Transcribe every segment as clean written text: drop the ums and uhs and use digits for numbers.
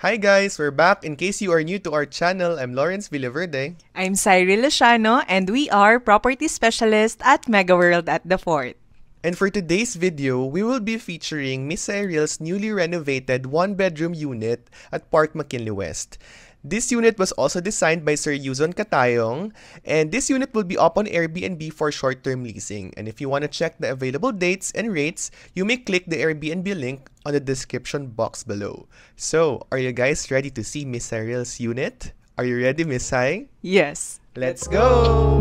Hi guys, we're back. In case you are new to our channel, I'm Lawrence Villaverde. I'm Cyril Luciano, and we are property specialists at MegaWorld at the Fort. And for today's video, we will be featuring Miss Cyril's newly renovated one-bedroom unit at Park McKinley West. This unit was also designed by Sir Yuzon Katayong, and this unit will be up on Airbnb for short-term leasing. And if you want to check the available dates and rates, you may click the Airbnb link on the description box below. So, are you guys ready to see Miss Cyril's unit? Are you ready, Miss Cy? Yes. Let's go!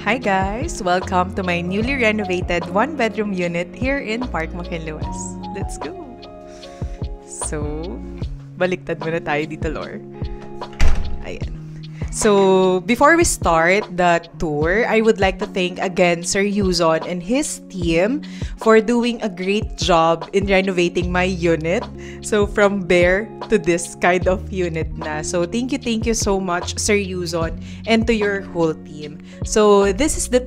Hi guys! Welcome to my newly renovated one-bedroom unit here in Park McKinley West. Let's go! So, baliktad muna tayo dito, Lor. Ayan. So, before we start the tour, I would like to thank again Sir Yuzon and his team for doing a great job in renovating my unit. So, from bare to this kind of unit na. So, thank you so much, Sir Yuzon, and to your whole team. So, this is the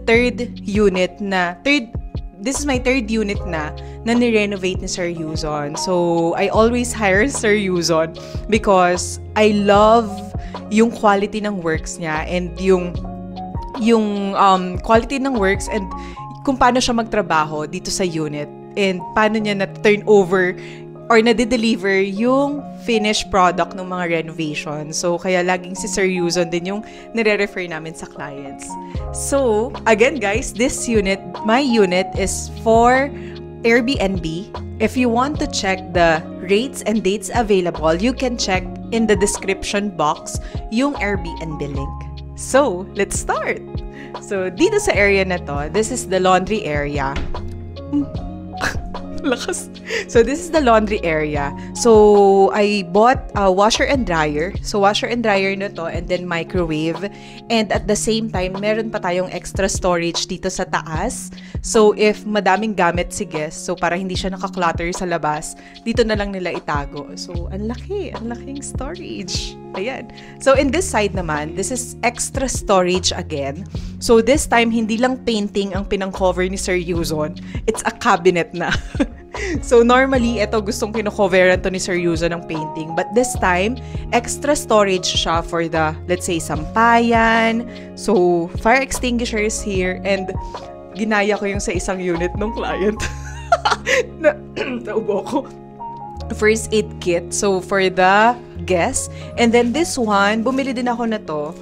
this is my third unit na ni-renovate ni Sir Yuzon. So, I always hire Sir Yuzon because I love yung quality ng works niya and yung quality ng works and kung paano siya magtrabaho dito sa unit and paano niya na-turn over or na-deliver yung finished product ng mga renovation. So, kaya laging si Sir Yuzon din yung nire-refer namin sa clients. So, again guys, my unit is for Airbnb. If you want to check the rates and dates available, you can check in the description box yung Airbnb link. So, let's start! So, dito sa area na to, this is the laundry area. Lakas. So, this is the laundry area. So, I bought a washer and dryer. So, washer and dryer na to and then microwave. And at the same time, meron pa tayong extra storage dito sa taas. So, if madaming gamit si guest, so para hindi siya nakaklutter sa labas, dito na lang nila itago. So, ang laking storage. Ayan. So, in this side naman, this is extra storage again. So, this time, hindi lang painting ang pinang-cover ni Sir Yuzon. It's a cabinet na. So, normally, ito gustong kino-coveran to ni Sir Yuzon ng painting. But this time, extra storage siya for the, let's say, sampayan. So, fire extinguisher is here. And, ginaya ko yung sa isang unit ng client. Naubo ko. First aid kit. So, for the guests. And then, this one, bumili din ako na to.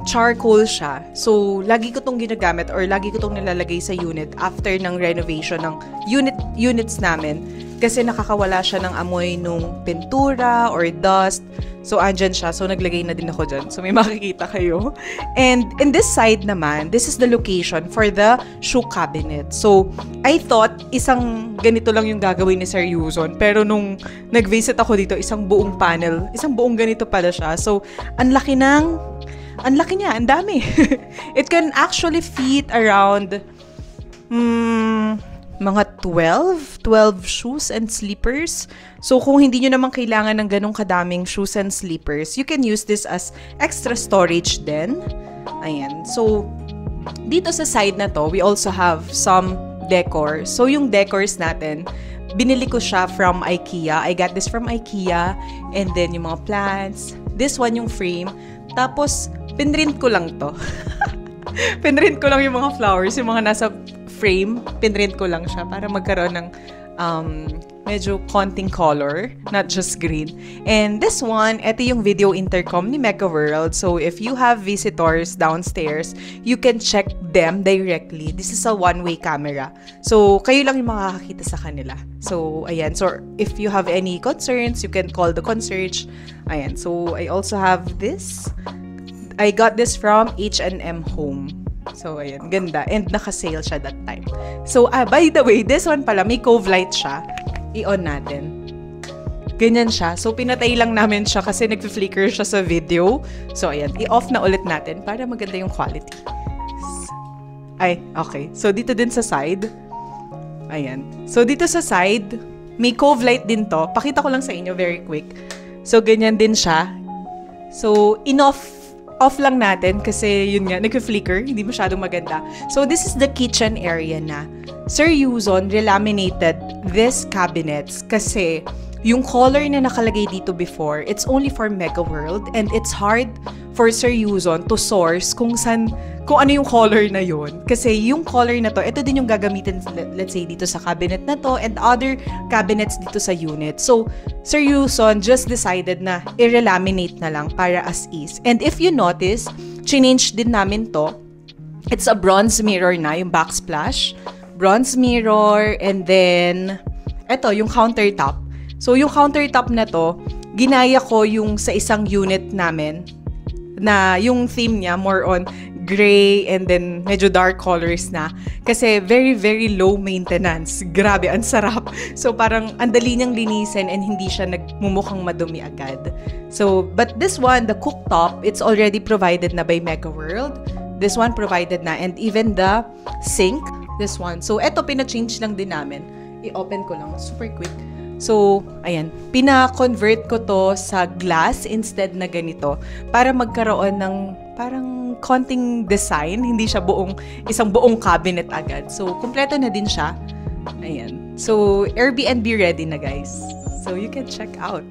Charcoal siya. So, lagi ko tong ginagamit or lagi ko tong nilalagay sa unit after ng renovation ng units namin. Kasi nakakawala siya ng amoy nung pintura or dust. So, andyan siya. So, naglagay na din ako dyan. So, may makikita kayo. And in this side naman, this is the location for the shoe cabinet. So, I thought isang ganito lang yung gagawin ni Sir Yuzon. Pero nung nag-visit ako dito, isang buong panel, isang buong ganito pala siya. So, ang laki niya, ang dami. It can actually fit around mga 12 shoes and slippers. So, kung hindi nyo naman kailangan ng ganong kadaming shoes and slippers, you can use this as extra storage din. Ayan. So, dito sa side na to, we also have some decor. So, yung decors natin, binili ko siya from IKEA. I got this from IKEA. And then, yung mga plants. This one, yung frame. Tapos, pinrint ko lang to. Pinrint ko lang yung mga flowers, yung mga nasa frame. Pinrint ko lang siya para magkaroon ng medyo konting color, not just green. And this one, ito yung video intercom ni MegaWorld. So, if you have visitors downstairs, you can check them directly. This is a one-way camera. So, kayo lang yung makakakita sa kanila. So, ayan. So, if you have any concerns, you can call the concierge. Ayan. So, I also have this. I got this from H&M Home. So, ayan. Ganda. And naka-sale siya that time. So, by the way, this one pala, may cove light siya. I-on natin. Ganyan siya. So, pinatay lang namin siya kasi nag-flicker siya sa video. So, ayan. I-off na ulit natin para maganda yung quality. Ay, okay. So, dito din sa side. Ayan. So, dito sa side, May cove light din to. Pakita ko lang sa inyo very quick. So, ganyan din siya. So, off lang natin kasi yun nga, nag-flicker, hindi masyadong maganda. So, this is the kitchen area na. Sir Yuzon relaminated this cabinets kasi yung color na nakalagay dito before, it's only for Mega World and it's hard for Sir Yuzon to source kung ano yung color na yun. Kasi yung color na to, ito din yung gagamitin, let's say, dito sa cabinet na to and other cabinets dito sa unit. So, Sir Yuzon just decided na i-relaminate na lang para as is. And if you notice, change din namin to. It's a bronze mirror na, yung backsplash. Bronze mirror, and then, eto, yung countertop. So, yung countertop na to, ginaya ko yung sa isang unit namin na yung theme niya more on gray and then medyo dark colors na. Kasi very, very low maintenance. Grabe, ang sarap. So, parang ang dali niyang linisin and hindi siya nagmumukhang madumi agad. So, but this one, the cooktop, it's already provided na by Mega World. This one provided na. And even the sink, this one. So, eto, pina-change lang din namin. I-open ko lang. Super quick. So, ayan. Pina-convert ko to sa glass instead na ganito para magkaroon ng parang konting design. Hindi siya isang buong cabinet agad. So, kumpleto na din siya. Ayan. So, Airbnb ready na, guys. So, you can check out.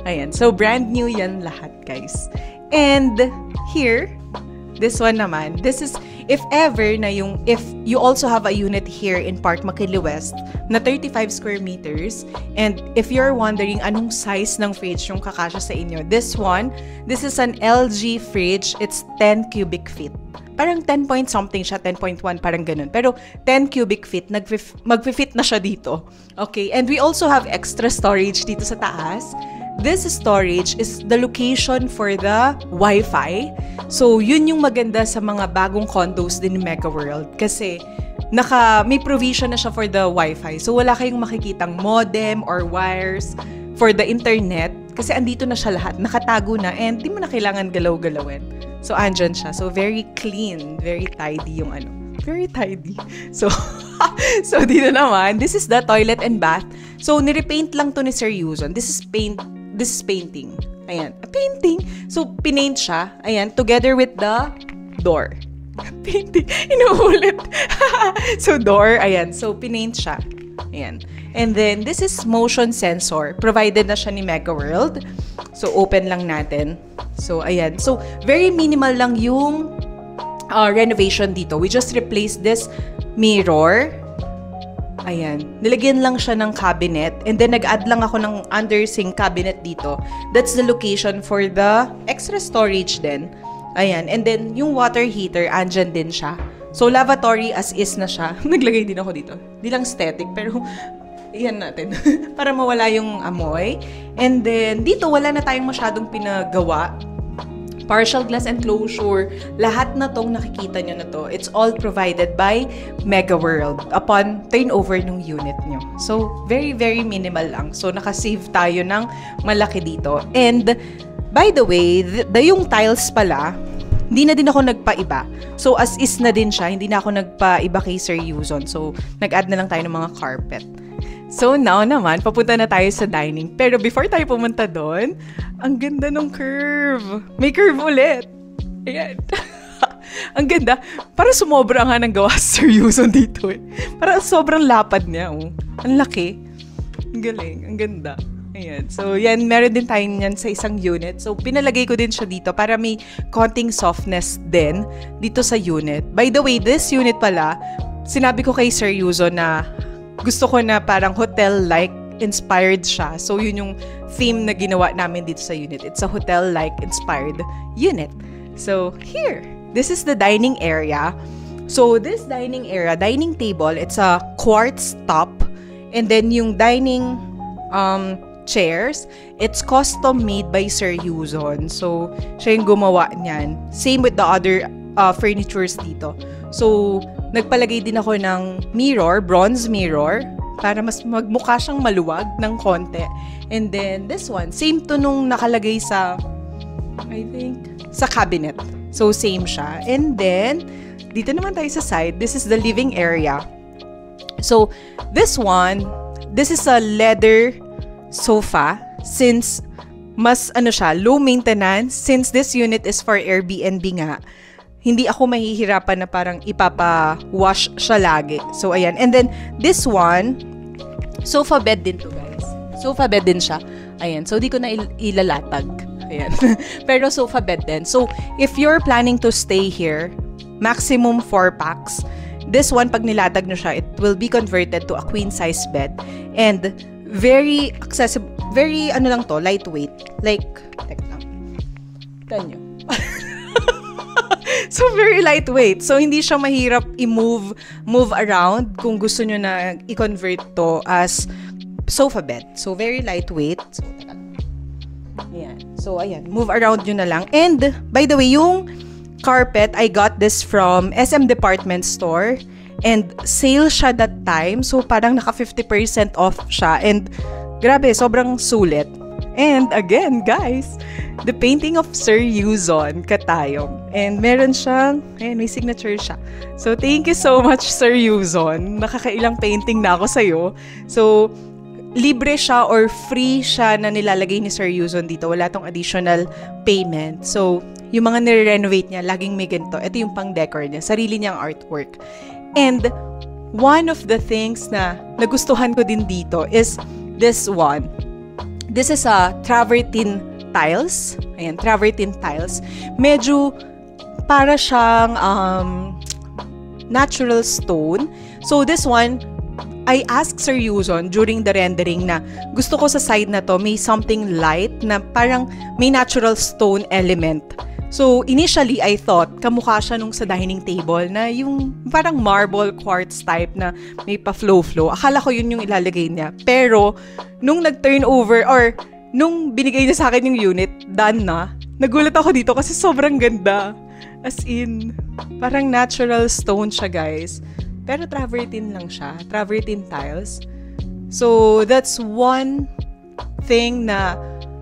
Ayan. So, brand new yan lahat, guys. And here, this one naman, this is, if you also have a unit here in Park McKinley West na 35 square meters, and if you're wondering anong size ng fridge yung kakasya sa inyo, this is an LG fridge, it's 10 cubic feet. Parang 10 point something siya, 10.1, parang ganun. Pero 10 cubic feet, mag-fit na siya dito. Okay, and we also have extra storage dito sa taas. This storage is the location for the Wi-Fi. So, yun yung maganda sa mga bagong condos din ni Mega World. Kasi, may provision na siya for the Wi-Fi. So, wala kayong makikitang modem or wires for the internet. Kasi andito na siya lahat. Nakatago na and di mo na kailangan galaw-galawin. So, andyan siya. So, very clean. Very tidy yung Very tidy. So, dito naman, this is the toilet and bath. So, nirepaint lang to ni Sir Yuzon. This is painting. Ayan. A painting. So, pinaint siya. Ayan. Together with the door. Painting. Inuulit. So, door. Ayan. So, pinaint siya. Ayan. And then, this is motion sensor. Provided na siya ni Mega World. So, open lang natin. So, ayan. So, very minimal lang yung renovation dito. We just replaced this mirror. Ayan. Nilagyan lang siya ng cabinet. And then, nag-add lang ako ng under-sink cabinet dito. That's the location for the extra storage din. Ayan. And then, yung water heater, andyan din siya. So, lavatory as is na siya. Naglagay din ako dito. Di lang static, pero iyan natin. Para mawala yung amoy. And then, dito, wala na tayong masyadong pinagawa. Partial glass enclosure, lahat na tong nakikita nyo na to, it's all provided by Mega World upon turnover ng unit nyo. So, very, very minimal lang. So, nakasave tayo ng malaki dito. And, by the way, yung tiles pala, hindi na din ako nagpaiba. So, as is na din siya, hindi na ako nagpaiba kay Sir Yuzon. So, nag-add na lang tayo ng mga carpet. So, now naman, papunta na tayo sa dining. Pero before tayo pumunta doon, ang ganda ng curve. May curve ulit. Ayan. Ang ganda. Para sumobra nga ng gawa Sir Yuzon dito eh. Para sobrang lapad niya. Oh. Ang laki. Ang galing. Ang ganda. Ayan. So, yan. Meron din tayo yan sa isang unit. So, pinalagay ko din siya dito para may konting softness din dito sa unit. By the way, this unit pala, sinabi ko kay Sir Yuzon na gusto ko na parang hotel-like inspired siya. So, yun yung theme na ginawa namin dito sa unit. It's a hotel-like inspired unit. So, here. This is the dining area. So, this dining area, dining table, it's a quartz top. And then, yung dining chairs, it's custom made by Sir Yuzon. So, siya yung gumawa niyan. Same with the other furnitures dito. So, nagpalagay din ako ng mirror, bronze mirror, para mas magmukha siyang maluwag ng konti. And then, this one, same to nung nakalagay sa, I think, sa cabinet. So, same siya. And then, dito naman tayo sa side. This is the living area. So, this one, this is a leather sofa since mas siya, low maintenance. Since this unit is for Airbnb nga, hindi ako mahihirapan na parang ipapa-wash siya lagi. So, ayan. And then, this one, sofa bed din to, guys. Sofa bed din siya. Ayan. So, di ko na ilalatag. Ayan. Pero sofa bed din. So, if you're planning to stay here, maximum 4 packs. This one, pag nilatag nyo siya, it will be converted to a queen size bed. And very accessible, very lang to, lightweight. Like, tek lang. Ganyo. So, very lightweight. So, hindi siya mahirap move around kung gusto nyo na i-convert to as sofa bed. So, very lightweight. So, teka. Ayan. So, ayan. Move around nyo na lang. And, by the way, yung carpet, I got this from SM Department Store. And, sale siya that time. So, parang naka 50% off siya. And, grabe, sobrang sulit. And, again, guys, the painting of Sir Yuzon Katayong. And meron siyang, ayan, may signature siya. So, thank you so much, Sir Yuzon. Nakakailang painting na ako sa'yo. So, libre siya or free siya na nilalagay ni Sir Yuzon dito. Wala tong additional payment. So, yung mga nire-renovate niya, laging may ganito. Ito yung pang-decor niya. Sarili niyang artwork. And, one of the things na nagustuhan ko din dito is this one. This is a travertine tiles. Ayan, travertine tiles. Medyo para siyang natural stone. So, this one, I asked Sir Yuzon during the rendering na gusto ko sa side na to may something light na parang may natural stone element. So, initially, I thought kamukha siya nung sa dining table na yung parang marble quartz type na may pa-flow-flow. Akala ko yun yung ilalagay niya. Pero, nung nag-turn over or nung binigay niya sa akin yung unit, done na, nagulat ako dito kasi sobrang ganda. As in, parang natural stone siya, guys. Pero travertine lang siya. Travertine tiles. So, that's one thing na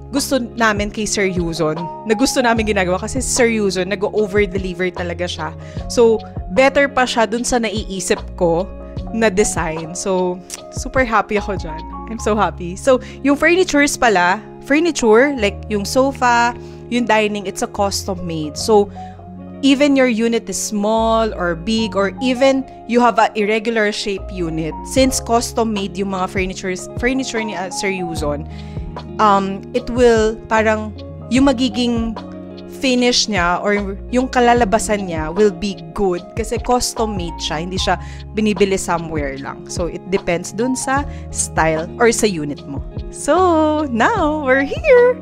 gusto namin kay Sir Yuzon. Na gusto namin ginagawa kasi Sir Yuzon, nag-over-deliver talaga siya. So, better pa siya dun sa naiisip ko na design. So, super happy ako dyan. I'm so happy. So, yung furnitures pala, like yung sofa, yung dining, it's a custom made. So, even your unit is small or big or even you have a irregular shape unit, since custom made yung mga furniture ni Sir Yuzon, it will parang yung magiging finish niya or yung kalalabasan niya will be good kasi custom made siya, hindi siya binibili somewhere lang. So, it depends dun sa style or sa unit mo. So, now, we're here!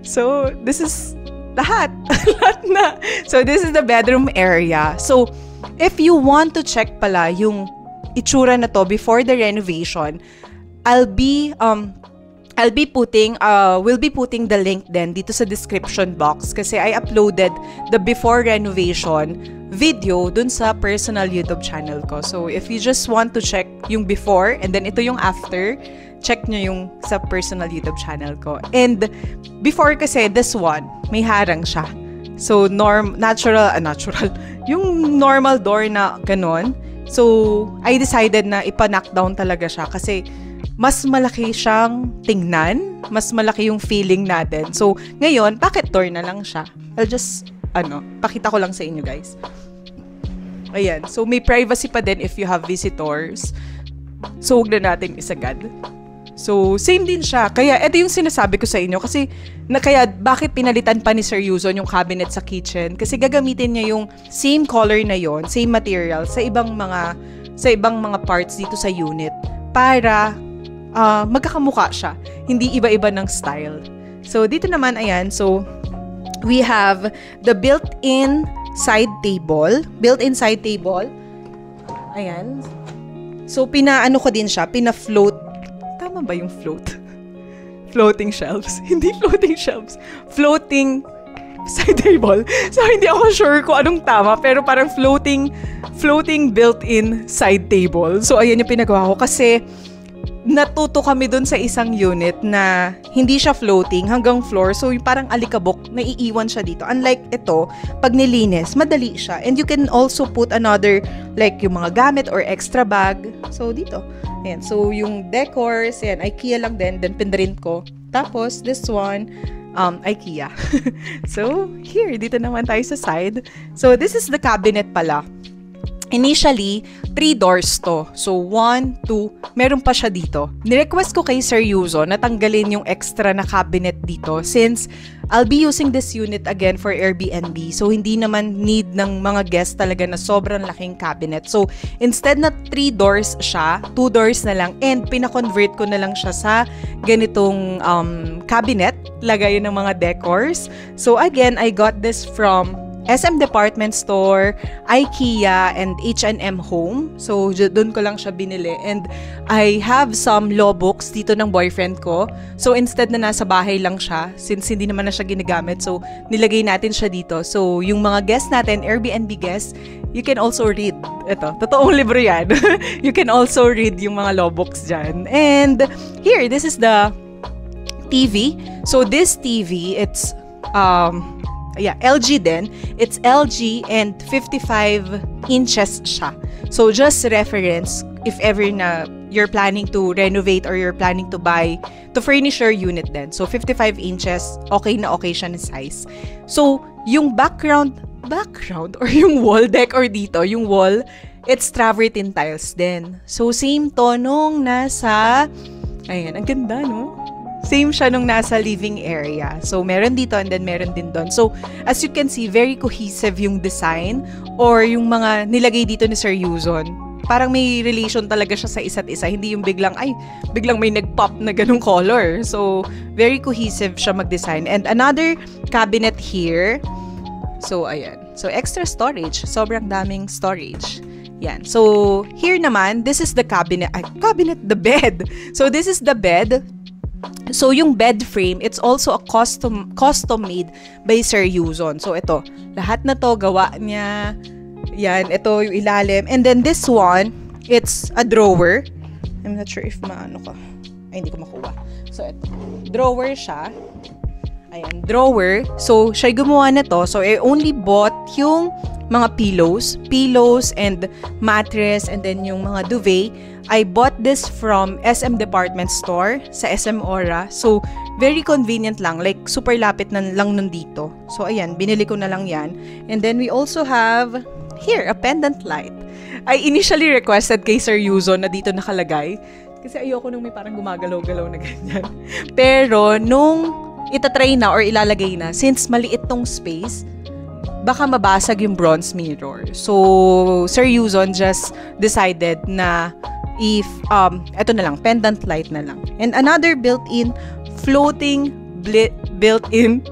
So, this is lahat. Lahat na. So, this is the bedroom area. So, if you want to check pala yung itsura na to before the renovation, we'll be putting the link then dito sa description box kasi I uploaded the before renovation video dun sa personal YouTube channel ko. So, if you just want to check yung before and then ito yung after, check nyo yung sa personal YouTube channel ko. And before kasi, this one, may harang siya. So, natural, yung normal door na ganon. So, I decided na ipa-knock down talaga siya kasi mas malaki siyang tingnan, mas malaki yung feeling natin. So, ngayon, pocket door na lang siya. I'll just, pakita ko lang sa inyo, guys. Ayan. So, may privacy pa din if you have visitors. So, huwag na natin isagad. So, same din siya. Kaya, ito yung sinasabi ko sa inyo. Kasi, kaya, bakit pinalitan pa ni Sir Yuzon yung cabinet sa kitchen? Kasi, gagamitin niya yung same color na yon, same material, sa ibang mga parts dito sa unit. Para, magkakamukha siya. Hindi iba-iba ng style. So, dito naman, ayan. So, we have the built-in side table. Built-in side table. Ayan. So, pinaano ko din siya. Pina-float. Tama ba yung float? Floating shelves. Hindi floating shelves. Floating side table. So, hindi ako sure kung anong tama. Pero parang floating built-in side table. So, ayan yung pinagawa ko. Kasi, natuto kami dun sa isang unit na hindi siya floating hanggang floor. So, yung parang alikabok, naiiwan siya dito. Unlike ito, pag nilinis, madali siya. And you can also put another, like yung mga gamit or extra bag. So, dito. Ayan. So, yung decors, ayan, IKEA lang din. Then, pinrint ko. Tapos, this one, IKEA. So, here, dito naman tayo sa side. So, this is the cabinet pala. Initially, 3 doors to. So, 1, 2, meron pa siya dito. Nirequest ko kay Sir Yuzo na tanggalin yung extra na cabinet dito since I'll be using this unit again for Airbnb. So, hindi naman need ng mga guests talaga na sobrang laking cabinet. So, instead na 3 doors siya, 2 doors na lang and pina-convert ko na lang siya sa ganitong cabinet, lagayin ng mga decors. So, again, I got this from SM Department Store, IKEA, and H&M Home. So, doon ko lang siya binili. And I have some law books dito ng boyfriend ko. So, instead na nasa bahay lang siya, since hindi naman na siya ginagamit, so, nilagay natin siya dito. So, yung mga guests natin, Airbnb guests, you can also read. Ito, totoong libro yan. You can also read yung mga law books dyan. And here, this is the TV. So, this TV, it's LG din. It's LG and 55 inches siya. So, just reference if ever na you're planning to renovate or you're planning to buy, to furnish your unit din. So, 55 inches, okay na okay siya na size. So, yung background or yung wall decor dito, yung wall, it's travertine tiles din. So, same to nung nasa, ayan, ang ganda, no? Same siya nung nasa living area. So, meron dito and then meron din doon. So, as you can see, very cohesive yung design or yung mga nilagay dito ni Sir Yuzon. Parang may relation talaga siya sa isa't isa. Hindi yung biglang may nag-pop na ganung color. So, very cohesive siya mag-design. And another cabinet here. So, ayan. So, extra storage. Sobrang daming storage. Yan. So, here naman, this is the the bed. So, this is the bed. So, yung bed frame, it's also a custom made by Sir Yuzon. So, ito. Lahat na to, gawa niya. Yan. Ito yung ilalim. And then, this one, it's a drawer. I'm not sure if maano ka. Ay, hindi ko makuha. So, ito. Drawer siya. Ayan. Drawer. So, siya gumawa na to. So, I only bought yung mga pillows and mattress, and then yung mga duvet. I bought this from SM Department Store sa SM Aura. So, very convenient lang. Like, super lapit na lang nun dito. So, ayan. Binili ko na lang yan. And then, we also have here, a pendant light. I initially requested kay Sir Yuzon na dito nakalagay. Kasi ayoko nung may parang gumagalaw-galaw na ganyan. Pero, nung itatry na or ilalagay na, since maliit tong space, baka mabasag yung bronze mirror. So, Sir Yuzon just decided na if, eto na lang, pendant light na lang. And another built-in, floating, built-in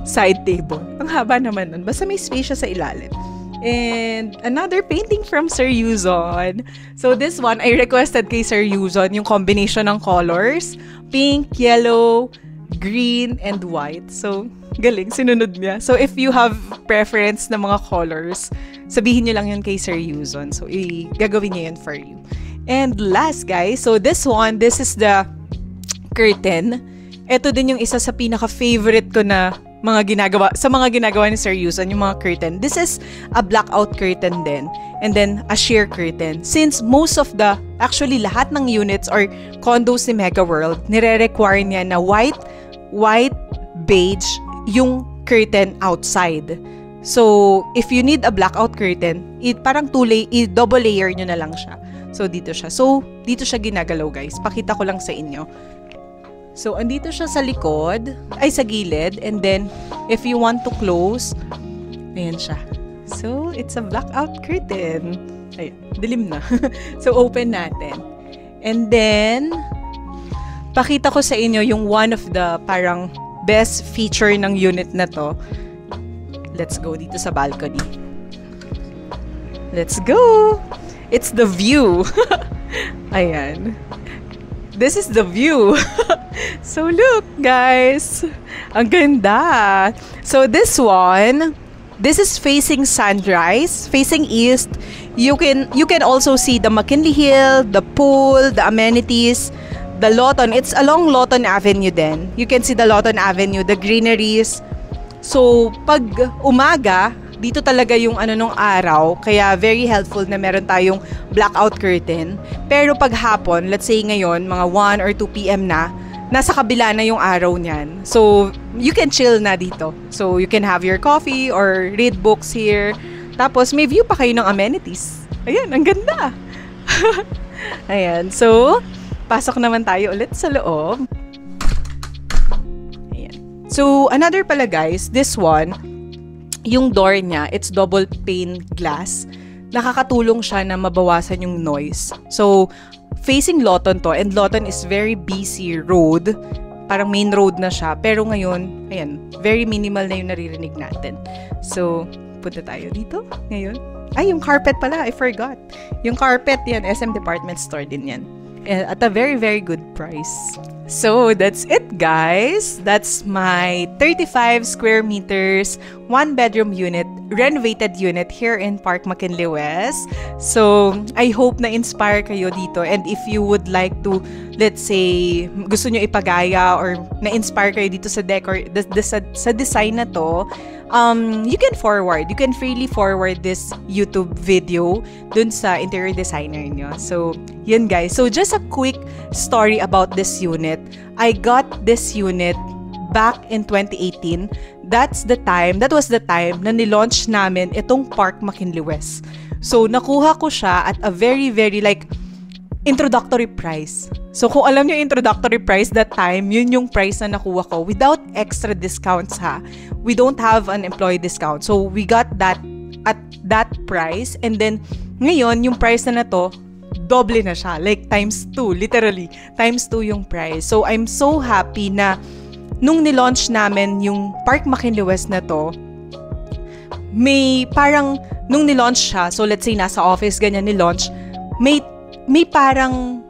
side table. Ang haba naman nun. Basta may space siya sa ilalim. And another painting from Sir Yuzon. So, this one, I requested kay Sir Yuzon yung combination ng colors. Pink, yellow, green, and white. So, galing. Sinunod niya. So, if you have preference na mga colors, sabihin niyo lang yun kay Sir Yuzon. So, gagawin niya yun for you. And last, guys, so this is the curtain. Ito din yung isa sa pinaka-favorite ko na mga ginagawa ni Sir Yuzon, yung mga curtain. This is a blackout curtain din. And then, a sheer curtain. Since most of actually lahat ng units or condos ni Mega World, nire-require niya na white, beige, yung curtain outside. So, if you need a blackout curtain, parang double layer nyo na lang siya. So, dito siya. So, dito siya ginagalaw, guys. Pakita ko lang sa inyo. So, andito siya sa likod, sa gilid. And then, if you want to close, ayan siya. So, it's a blackout curtain. Ayan, dilim na. So, open natin. And then, pakita ko sa inyo yung one of the parang best feature ng unit na to. Let's go dito sa balcony. Let's go! It's the view. Ayan. This is the view. So look, guys. Ang ganda. So this is facing sunrise, facing east. You can also see the McKinley Hill, the pool, the amenities, the Lawton, it's along Lawton Avenue din. You can see the Lawton Avenue, the greeneries. So, pag umaga, dito talaga yung nung araw, kaya very helpful na meron tayong blackout curtain. Pero pag hapon, let's say ngayon, mga 1 or 2 p.m. na, nasa kabila na yung araw niyan. So, you can chill na dito. So, you can have your coffee or read books here. Tapos, may view pa kayo ng amenities. Ayan, ang ganda. Ayan, so, pasok naman tayo ulit sa loob. Ayan. So, another pala guys, this one, yung door niya, it's double pane glass. Nakakatulong siya na mabawasan yung noise. So, facing Lawton to, and Lawton is very busy road. Parang main road na siya. Pero ngayon, ayan, very minimal na yung naririnig natin. So, punta tayo dito ngayon. Ay, yung carpet pala, I forgot. Yung carpet yan, SM Department Store din yan. At a very, very good price. So, that's it guys. That's my 35 square meters, 1-bedroom unit, renovated unit here in Park McKinley West. So, I hope na-inspire kayo dito. And if you would like to, let's say, gusto nyo ipagaya or na-inspire kayo dito sa decor, sa design na to, you can freely forward this YouTube video dun sa interior designer nyo. So, yun guys. So, just a quick story about this unit. I got this unit back in 2018. That was the time na nilaunch namin itong Park McKinley West. So, nakuha ko siya at a very, very introductory price. So, kung alam niyo introductory price that time, yun yung price na nakuha ko without extra discounts ha. We don't have an employee discount. So, we got that at that price. And then, ngayon, yung price na to, doble na siya. Like, times 2. Literally, times 2 yung price. So, I'm so happy na nung nilaunch namin yung Park McKinley West na to, may parang, nung nilaunch siya, so let's say nasa office, ganyan nilaunch, may parang,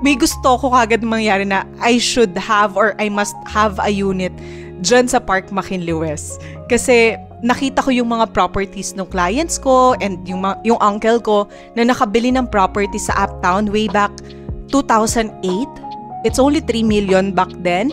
may gusto ko kagad mangyari na I should have or I must have a unit dyan sa Park McKinley West. Kasi nakita ko yung mga properties ng clients ko and yung uncle ko na nakabili ng property sa Uptown way back 2008. It's only 3 million back then,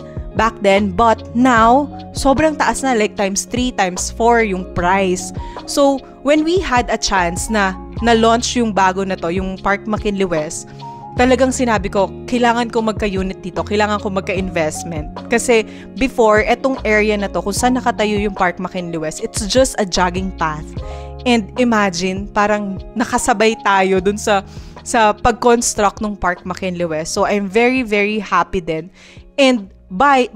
but now, sobrang taas na, like times 3, times 4 yung price. So, when we had a chance na launch yung bago na to, yung Park McKinley West, talagang sinabi ko, kailangan ko magka-unit dito, kailangan ko magka-investment. Kasi before, etong area na to, kung saan nakatayo yung Park McKinley West, it's just a jogging path. And imagine, parang nakasabay tayo dun sa pag-construct ng Park McKinley West. So, I'm very, very happy din. And but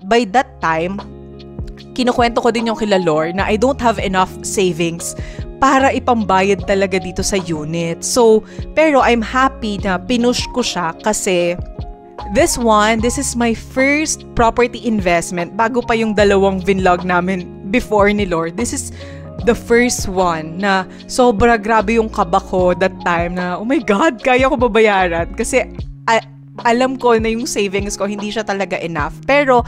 by that time, kinukwento ko din yung kila Lore na I don't have enough savings para ipambayad talaga dito sa unit. So, pero I'm happy na pinush ko siya kasi this is my first property investment bago pa yung dalawang vlog namin before ni Lord. This is the first one na sobra grabe yung kaba ko that time na, oh my God, kaya ko babayaran? Kasi alam ko na yung savings ko, hindi siya talaga enough. Pero,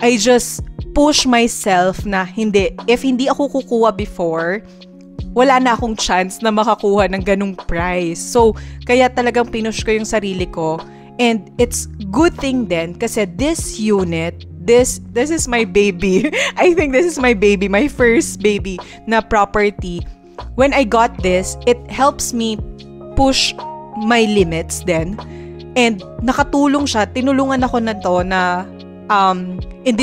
I just push myself na if hindi ako kukuha before, wala na akong chance na makakuha ng ganung price. So, kaya talagang pinush ko yung sarili ko. And it's good thing then kasi this unit, this is my baby. I think this is my baby, my first baby na property. When I got this, it helps me push my limits then. And nakatulong siya, tinulungan ako na to na in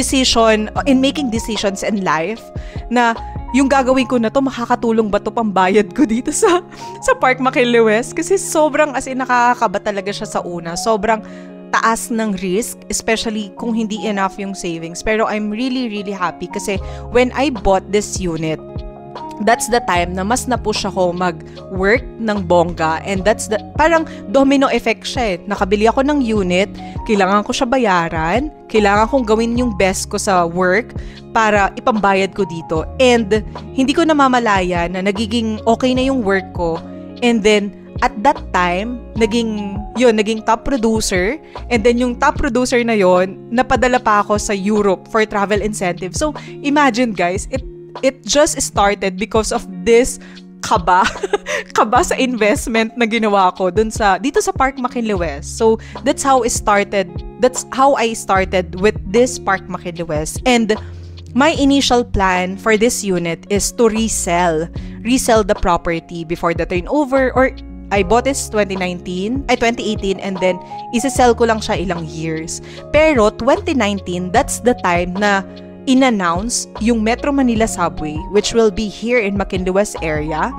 making decisions in life na yung gagawin ko na to, makakatulong ba to pambayad ko dito sa Park McKinley West? Kasi sobrang nakakakaba talaga siya sa una. Sobrang taas ng risk, especially kung hindi enough yung savings. Pero I'm really, really happy kasi when I bought this unit, that's the time na mas na-push ako mag-work ng bongga, and that's parang domino effect siya eh. Nakabili ako ng unit, kailangan ko siya bayaran, kailangan kong gawin yung best ko sa work para ipambayad ko dito. And hindi ko namamalaya na nagiging okay na yung work ko. And then, at that time, naging top producer. And then yung top producer na yon, napadala pa ako sa Europe for travel incentive. So, imagine guys, it just started because of this kaba kaba sa investment na ginawa ko dito sa Park McKinley West. So that's how I started with this Park McKinley West. And my initial plan for this unit is to resell the property before the turnover, or I bought this 2018, and then isa-sell ko lang siya ilang years. Pero 2019, that's the time na in-announce yung Metro Manila Subway, which will be here in McKinley West area.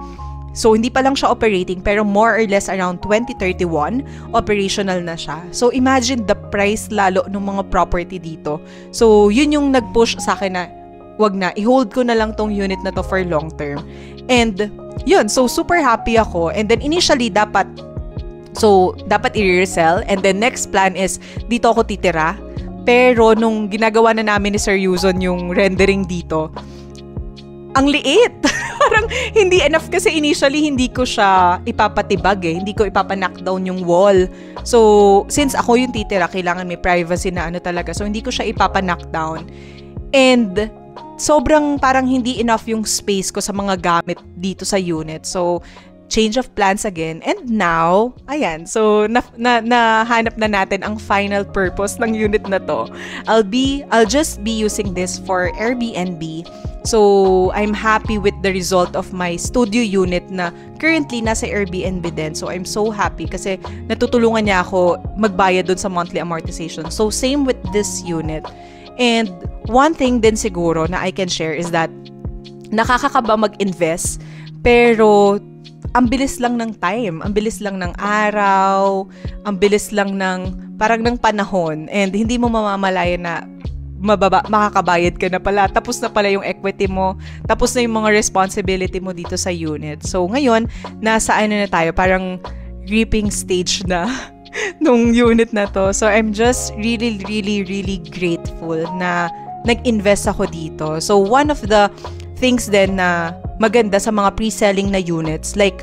So, hindi pa lang siya operating, pero more or less around 2031, operational na siya. So, imagine the price lalo ng mga property dito. So, yun yung nag-push sa akin na, wag na, i-hold ko na lang tong unit na to for long term. And, yun, so super happy ako. And then, initially, dapat i-resell. And then, next plan is, dito ako titira. Pero, nung ginagawa na namin ni Sir Yuzon yung rendering dito, ang liit. Parang hindi enough kasi initially hindi ko siya ipapatibag hindi ko ipapa-knockdown yung wall. So, since ako yung titira, kailangan may privacy na ano talaga. So, hindi ko siya ipapa-knockdown. And, sobrang parang hindi enough yung space ko sa mga gamit dito sa unit. So, change of plans again. And now, ayan. So, nahanap na natin ang final purpose ng unit na to. I'll just be using this for Airbnb. So, I'm happy with the result of my studio unit na currently nasa Airbnb din. So, I'm so happy kasi natutulungan niya ako magbayad dun sa monthly amortization. So, same with this unit. And one thing din siguro na I can share is that nakakakaba mag-invest, pero ang bilis lang ng time, ang bilis lang ng araw, ang bilis lang ng parang ng panahon, and hindi mo mamamalayan na makakabayad ka na pala, tapos na pala yung equity mo, tapos na yung mga responsibility mo dito sa unit. So ngayon, nasa ano na tayo, parang reaping stage na nung unit na to. So I'm just really, really, really grateful na nag-invest ako dito. So one of the things then na maganda sa mga pre-selling na units, like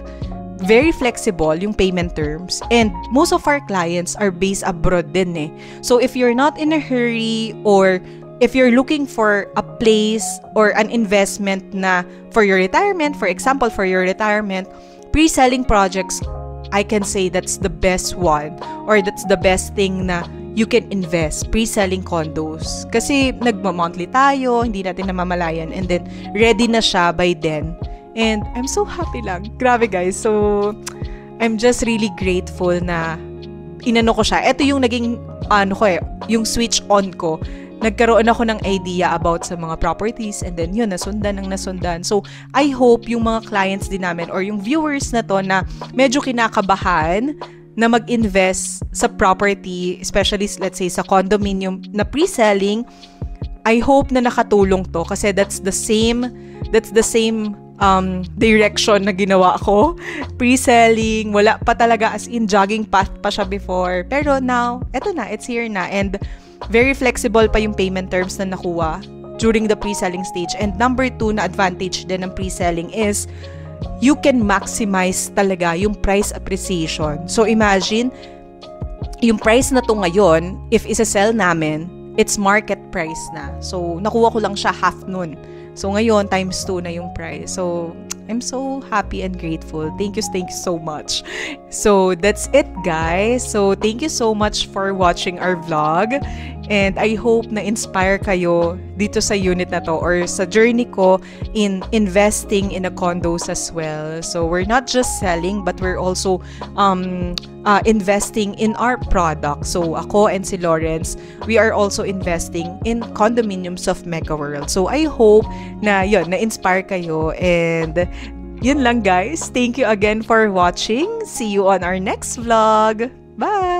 very flexible yung payment terms, and most of our clients are based abroad din So if you're not in a hurry, or if you're looking for a place or an investment na for your retirement, for example, for your retirement, pre-selling projects, I can say that's the best one, or that's the best thing na you can invest, pre-selling condos. Kasi nagma-monthly tayo, hindi natin namamalayan, and then ready na siya by then. And I'm so happy lang. Grabe guys. So, I'm just really grateful na inano ko siya. Ito yung naging, yung switch on ko. Nagkaroon ako ng idea about sa mga properties, and then yun, nasundan. So, I hope yung mga clients din namin or yung viewers na to na medyo kinakabahan na mag-invest sa property, especially let's say sa condominium na pre-selling, I hope na nakatulong to kasi that's the same direction na ginawa ko. Pre-selling, wala pa talaga, as in jogging path pa siya before. Pero now, eto na, it's here na. And very flexible pa yung payment terms na nakuha during the pre-selling stage. And number 2 na advantage din ng pre-selling is you can maximize talaga yung price appreciation. So imagine, yung price na to ngayon, if isa-sell namin, it's market price na. So nakuha ko lang siya half nun. So ngayon, times 2 na yung price. So I'm so happy and grateful. Thank you so much. So that's it guys. So thank you so much for watching our vlog. And I hope na inspire kayo dito sa unit na to or sa journey ko in investing in a condos as well. So we're not just selling, but we're also investing in our product. So ako and si Lawrence, we are also investing in condominiums of Mega World. So I hope na yun, na-inspire kayo, and yun lang guys. Thank you again for watching. See you on our next vlog. Bye!